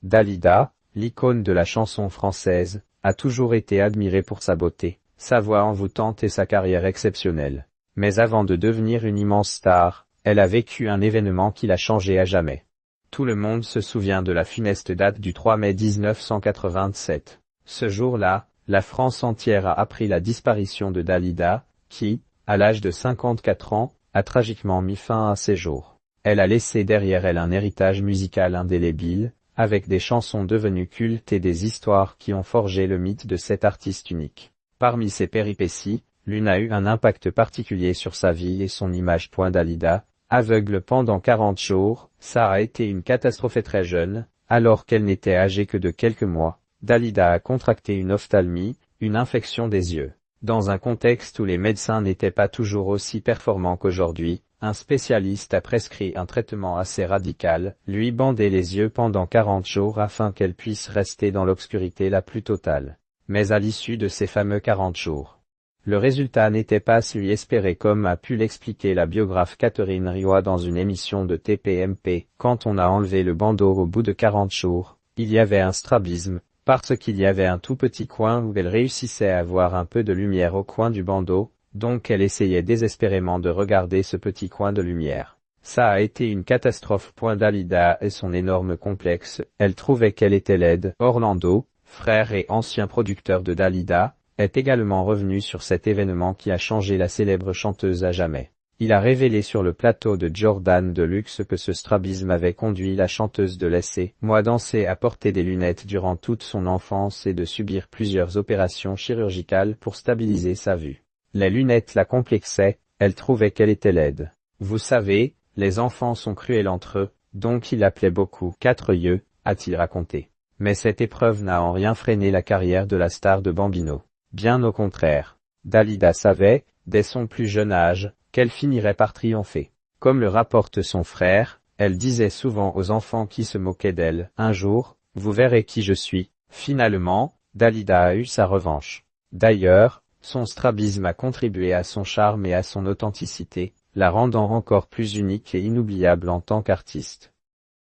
Dalida, l'icône de la chanson française, a toujours été admirée pour sa beauté, sa voix envoûtante et sa carrière exceptionnelle. Mais avant de devenir une immense star, elle a vécu un événement qui l'a changée à jamais. Tout le monde se souvient de la funeste date du 3 mai 1987. Ce jour-là, la France entière a appris la disparition de Dalida, qui, à l'âge de 54 ans, a tragiquement mis fin à ses jours. Elle a laissé derrière elle un héritage musical indélébile, avec des chansons devenues cultes et des histoires qui ont forgé le mythe de cet artiste unique. Parmi ses péripéties, l'une a eu un impact particulier sur sa vie et son image. Dalida, aveugle pendant 40 jours, ça a été une catastrophe. Très jeune, alors qu'elle n'était âgée que de quelques mois, Dalida a contracté une ophtalmie, une infection des yeux. Dans un contexte où les médecins n'étaient pas toujours aussi performants qu'aujourd'hui, un spécialiste a prescrit un traitement assez radical, lui bander les yeux pendant 40 jours afin qu'elle puisse rester dans l'obscurité la plus totale. Mais à l'issue de ces fameux 40 jours, le résultat n'était pas celui espéré, comme a pu l'expliquer la biographe Catherine Rioy dans une émission de TPMP. Quand on a enlevé le bandeau au bout de 40 jours, il y avait un strabisme, parce qu'il y avait un tout petit coin où elle réussissait à voir un peu de lumière au coin du bandeau, donc elle essayait désespérément de regarder ce petit coin de lumière. Ça a été une catastrophe. Dalida et son énorme complexe, elle trouvait qu'elle était laide. Orlando, frère et ancien producteur de Dalida, est également revenu sur cet événement qui a changé la célèbre chanteuse à jamais. Il a révélé sur le plateau de Jordan Deluxe que ce strabisme avait conduit la chanteuse de laisser moi danser à porter des lunettes durant toute son enfance et de subir plusieurs opérations chirurgicales pour stabiliser sa vue. Les lunettes la complexaient, elle trouvait qu'elle était laide. Vous savez, les enfants sont cruels entre eux, donc il appelait beaucoup 4 yeux, a-t-il raconté. Mais cette épreuve n'a en rien freiné la carrière de la star de Bambino. Bien au contraire. Dalida savait, dès son plus jeune âge, qu'elle finirait par triompher. Comme le rapporte son frère, elle disait souvent aux enfants qui se moquaient d'elle, « Un jour, vous verrez qui je suis ». Finalement, Dalida a eu sa revanche. D'ailleurs, son strabisme a contribué à son charme et à son authenticité, la rendant encore plus unique et inoubliable en tant qu'artiste.